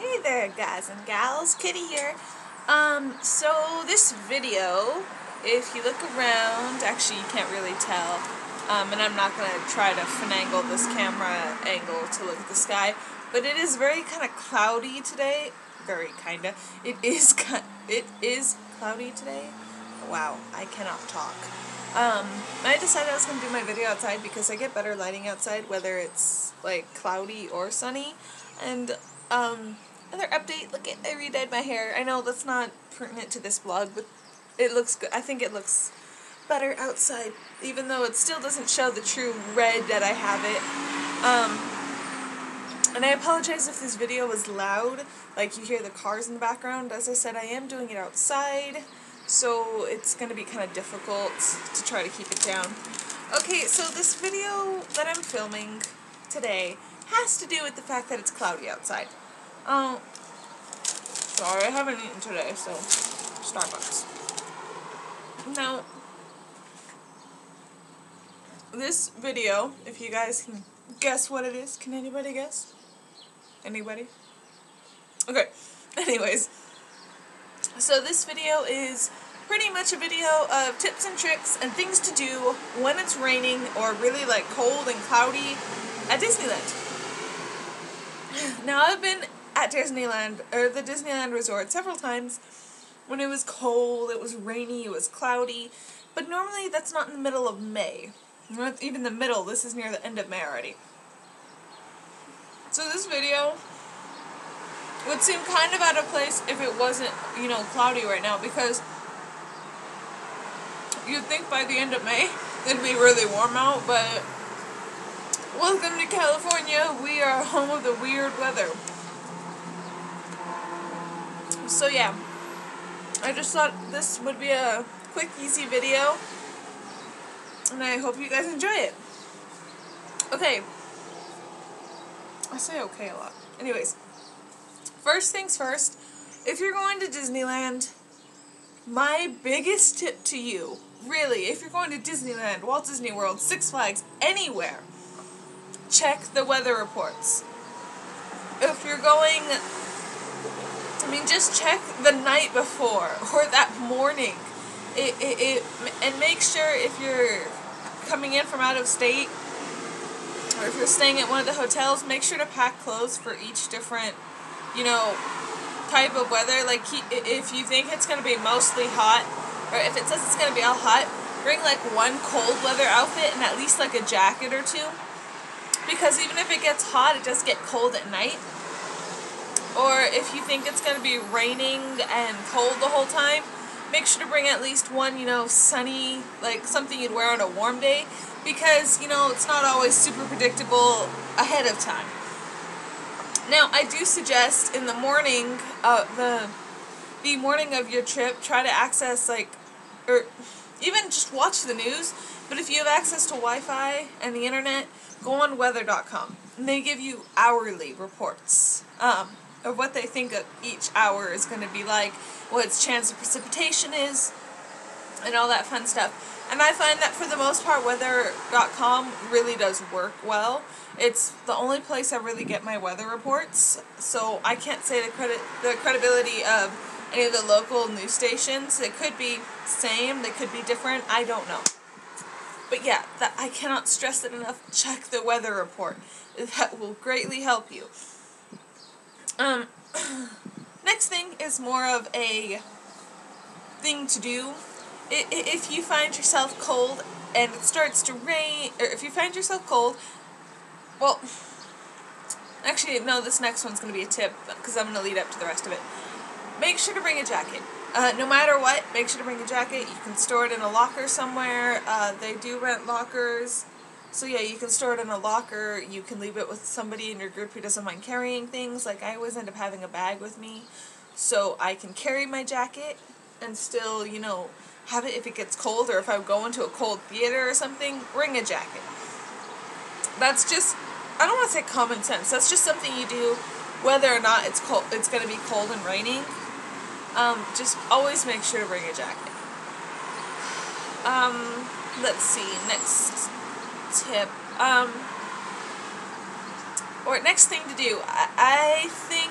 Hey there, guys and gals, Kitty here. So this video, if you look around, actually you can't really tell, and I'm not going to try to finagle this camera angle to look at the sky, but it is very kind of cloudy today. Very kinda. It is cloudy today. Wow, I cannot talk. I decided I was going to do my video outside because I get better lighting outside, whether it's like cloudy or sunny. And another update, look at, I redyed my hair. I know that's not pertinent to this vlog, but it looks good. I think it looks better outside, even though it still doesn't show the true red that I have it. And I apologize if this video was loud, like you hear the cars in the background. As I said, I am doing it outside, so it's going to be kind of difficult to try to keep it down. Okay, so this video that I'm filming today has to do with the fact that it's cloudy outside. Sorry, I haven't eaten today, so Starbucks. Now, this video, if you guys can guess what it is, can anybody guess? Anybody? Okay, anyways, so this video is pretty much a video of tips and tricks and things to do when it's raining or really like cold and cloudy at Disneyland. Now, I've been at Disneyland, or the Disneyland Resort, several times when it was cold, it was rainy, it was cloudy, but normally that's not in the middle of May. Not even the middle, this is near the end of May already. So this video would seem kind of out of place if it wasn't, you know, cloudy right now, because you'd think by the end of May it'd be really warm out, but welcome to California, we are home of the weird weather. So yeah, I just thought this would be a quick, easy video, and I hope you guys enjoy it. Okay. I say okay a lot. Anyways, first things first, if you're going to Disneyland, my biggest tip to you, really, if you're going to Disneyland, Walt Disney World, Six Flags, anywhere, check the weather reports. If you're going, just check the night before or that morning. And make sure if you're coming in from out of state, or if you're staying at one of the hotels, make sure to pack clothes for each different, you know, type of weather. Like, if you think it's going to be mostly hot, or if it says it's going to be all hot, bring like one cold weather outfit and at least like a jacket or two. Because even if it gets hot, it does get cold at night. Or if you think it's going to be raining and cold the whole time, make sure to bring at least one, you know, sunny, like something you'd wear on a warm day. Because, you know, it's not always super predictable ahead of time. Now, I do suggest in the morning, the morning of your trip, try to access, like, or even just watch the news. But if you have access to Wi-Fi and the internet, go on weather.com. And they give you hourly reports of what they think of each hour is going to be like, what its chance of precipitation is, and all that fun stuff. And I find that for the most part, weather.com really does work well. It's the only place I really get my weather reports, so I can't say the credibility of any of the local news stations. It could be same, they could be different, I don't know. But yeah, I cannot stress it enough. Check the weather report. That will greatly help you. Next thing is more of a thing to do. If you find yourself cold and it starts to rain, or if you find yourself cold, well, actually, no, this next one's going to be a tip, because I'm going to lead up to the rest of it. Make sure to bring a jacket. No matter what, make sure to bring a jacket. You can store it in a locker somewhere. They do rent lockers. So yeah, you can store it in a locker. You can leave it with somebody in your group who doesn't mind carrying things. Like, I always end up having a bag with me, so I can carry my jacket and still, you know, have it if it gets cold, or if I go into a cold theater or something, bring a jacket. That's just, I don't want to say common sense, that's just something you do whether or not it's cold, it's going to be cold and raining. Just always make sure to bring a jacket. Let's see, next tip. Or next thing to do, I think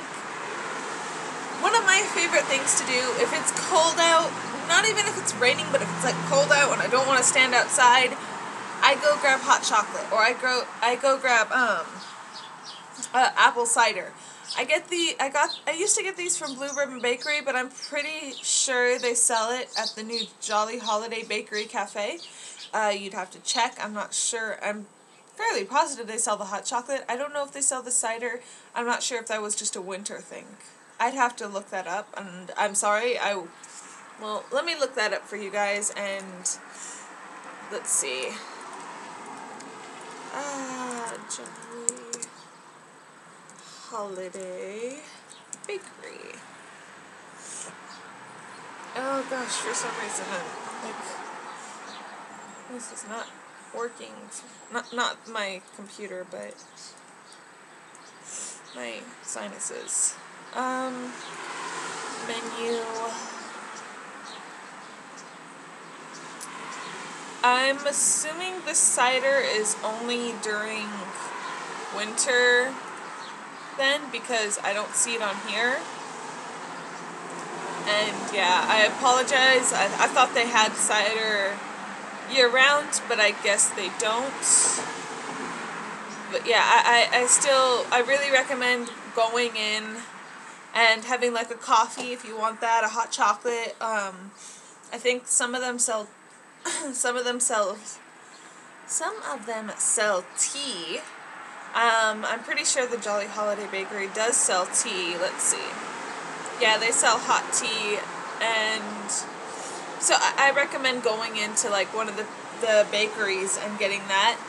favorite things to do if it's cold out, not even if it's raining, but if it's like cold out and I don't want to stand outside, I go grab hot chocolate, or I go grab apple cider. I used to get these from Blue Ribbon Bakery, but I'm pretty sure they sell it at the new Jolly Holiday Bakery Cafe. You'd have to check. I'm not sure. I'm fairly positive they sell the hot chocolate. I don't know if they sell the cider. I'm not sure if that was just a winter thing. I'd have to look that up, and I'm sorry. Well, let me look that up for you guys, and let's see. Jolly Holiday Bakery. Oh gosh, for some reason this is not working. Not my computer, but my sinuses. Menu. I'm assuming the cider is only during winter then, because I don't see it on here. And yeah, I apologize. I thought they had cider year-round, but I guess they don't. But yeah, I really recommend going in and having like a coffee if you want that, a hot chocolate. I think some of them sell tea. I'm pretty sure the Jolly Holiday Bakery does sell tea. Let's see. Yeah, they sell hot tea, and so I recommend going into like one of the bakeries and getting that.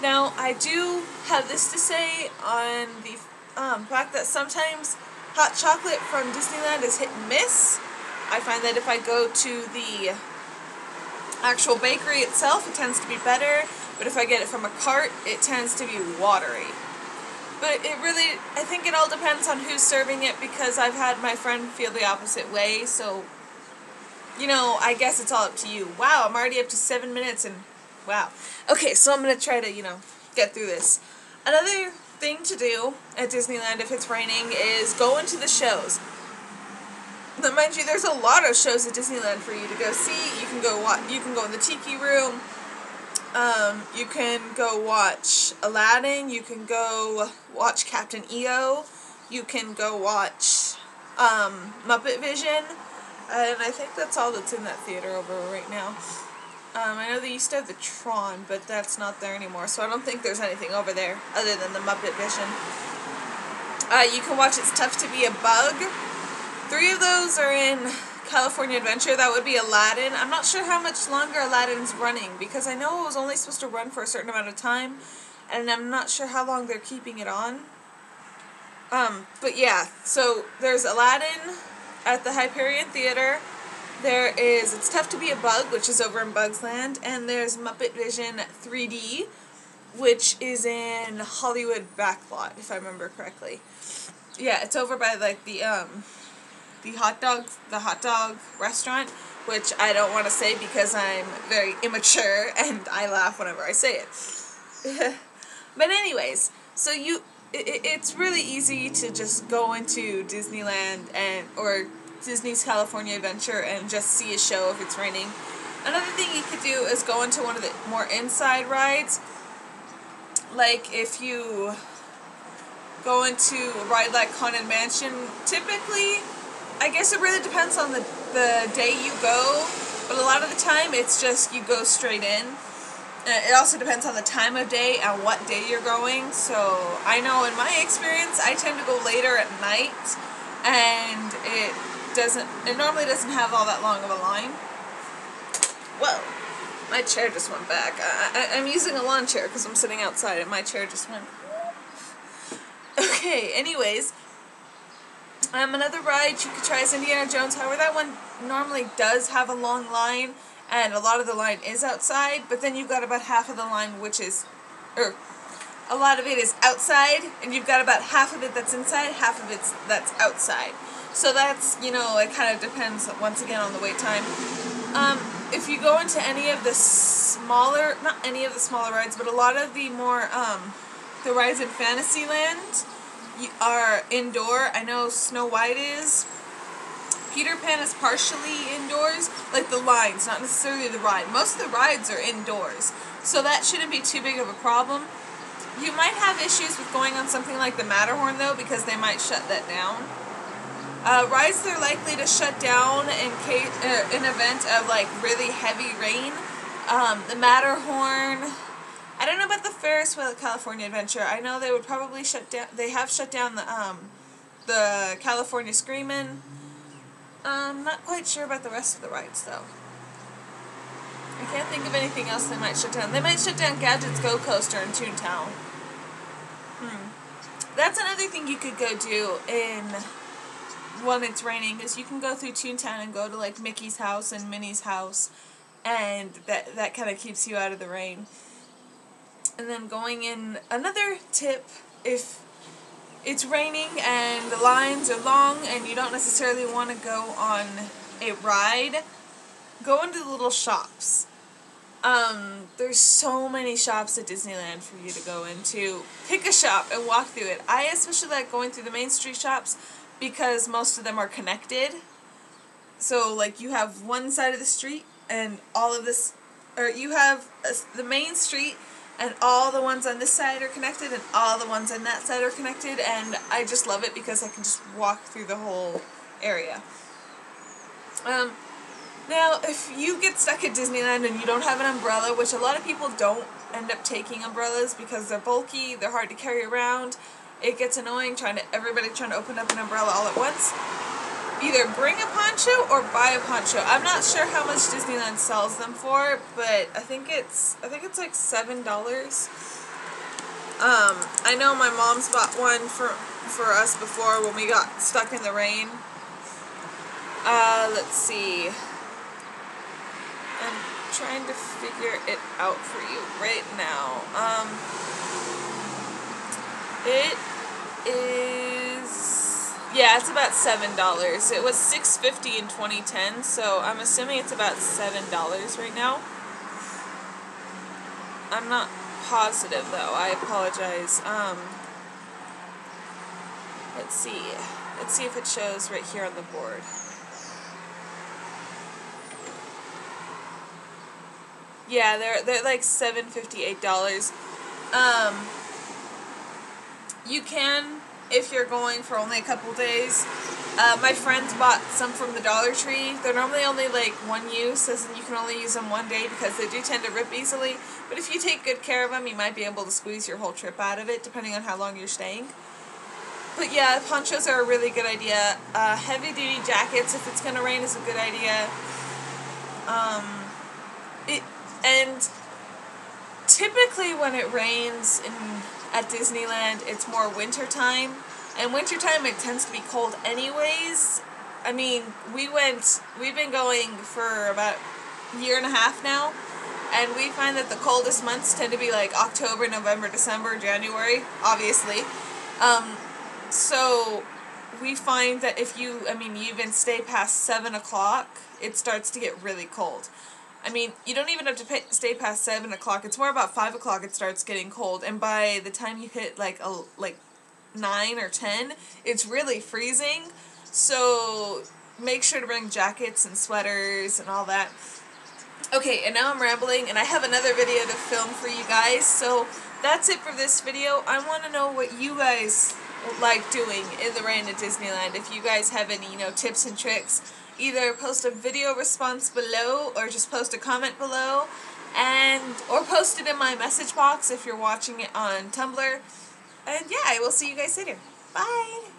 Now, I do have this to say on the fact that sometimes hot chocolate from Disneyland is hit and miss. I find that if I go to the actual bakery itself, it tends to be better, but if I get it from a cart, it tends to be watery. But I think it all depends on who's serving it, because I've had my friend feel the opposite way, so, I guess it's all up to you. Wow, I'm already up to 7 minutes, and wow. Okay, so I'm going to try to, get through this. Another thing to do at Disneyland if it's raining is go into the shows. Now, mind you, there's a lot of shows at Disneyland for you to go see. You can go in the Tiki Room. You can go watch Aladdin. You can go watch Captain EO. You can go watch Muppet Vision. And I think that's all that's in that theater over right now. I know they used to have the Tron, but that's not there anymore, so I don't think there's anything over there other than the Muppet Vision. You can watch It's Tough to Be a Bug. 3 of those are in California Adventure. That would be Aladdin. I'm not sure how much longer Aladdin's running, because I know it was only supposed to run for a certain amount of time, and I'm not sure how long they're keeping it on. But yeah, so there's Aladdin at the Hyperion Theater. There is It's Tough to Be a Bug, which is over in Bugs Land, and there's Muppet Vision 3D, which is in Hollywood Backlot, if I remember correctly. Yeah, it's over by like the hot dog restaurant, which I don't want to say because I'm very immature and I laugh whenever I say it. But anyways, so it's really easy to just go into Disneyland or Disney's California Adventure and just see a show if it's raining. Another thing you could do is go into one of the more inside rides. Like if you go into a ride like Haunted Mansion, typically, I guess it really depends on the day you go, but a lot of the time it's just you go straight in. It also depends on the time of day and what day you're going. So I know in my experience, I tend to go later at night, and it normally doesn't have all that long of a line. Whoa, my chair just went back. I'm using a lawn chair because I'm sitting outside and my chair just went. Okay, anyways, another ride you could try is Indiana Jones. However, that one normally does have a long line, and a lot of the line is outside, but then you've got about half of the line a lot of it is outside, and you've got about half of it that's inside, half of it that's outside. So that's, it kind of depends, once again, on the wait time. If you go into any of the smaller, not any of the smaller rides, but a lot of the more, the rides in Fantasyland are indoor. I know Snow White is. Peter Pan is partially indoors, like the lines, not necessarily the ride. Most of the rides are indoors, so that shouldn't be too big of a problem. You might have issues with going on something like the Matterhorn, though, because they might shut that down. Rides that are likely to shut down in event of like really heavy rain. The Matterhorn. I don't know about the Ferris wheel at California Adventure. I know they would probably shut down. They have shut down the California Screamin'. Not quite sure about the rest of the rides though. I can't think of anything else they might shut down. They might shut down Gadget's Go Coaster in Toontown. That's another thing you could go do when it's raining, is you can go through Toontown and go to like Mickey's house and Minnie's house, and that kind of keeps you out of the rain. And then going in, another tip, if it's raining and the lines are long and you don't necessarily want to go on a ride, go into the little shops. There's so many shops at Disneyland for you to go into. Pick a shop and walk through it. I especially like going through the Main Street shops because most of them are connected. So, like, you have one side of the street and all of this, or you have the Main Street and all the ones on this side are connected and all the ones on that side are connected, and I just love it because I can just walk through the whole area. Now, if you get stuck at Disneyland and you don't have an umbrella, which a lot of people don't end up taking umbrellas because they're bulky, they're hard to carry around, it gets annoying everybody trying to open up an umbrella all at once. Either bring a poncho or buy a poncho. I'm not sure how much Disneyland sells them for, but I think it's like $7. I know my mom's bought one for us before when we got stuck in the rain. Let's see. I'm trying to figure it out for you right now. It is, yeah, it's about $7. It was $6.50 in 2010, so I'm assuming it's about $7 right now. I'm not positive though. I apologize. Let's see if it shows right here on the board. Yeah, they're like $7.50, $8. You can, if you're going for only a couple days. My friends bought some from the Dollar Tree. They're normally only like one use, as in you can only use them one day because they do tend to rip easily. But if you take good care of them, you might be able to squeeze your whole trip out of it, depending on how long you're staying. But yeah, ponchos are a really good idea. Heavy-duty jackets, if it's going to rain, is a good idea. And typically when it rains at Disneyland, it's more wintertime. And wintertime, it tends to be cold anyways. I mean, we've been going for about a year and a half now, and we find that the coldest months tend to be like October, November, December, January, obviously. So we find that if you even stay past 7 o'clock, it starts to get really cold. I mean, you don't even have to stay past 7 o'clock. It's more about 5 o'clock it starts getting cold. And by the time you hit like 9 or 10, it's really freezing. So make sure to bring jackets and sweaters and all that. Okay, and now I'm rambling, and I have another video to film for you guys. So that's it for this video. I want to know what you guys like doing in the rain at Disneyland. If you guys have any, tips and tricks, either post a video response below or just post a comment below, or post it in my message box if you're watching it on Tumblr. And yeah, I will see you guys later. Bye!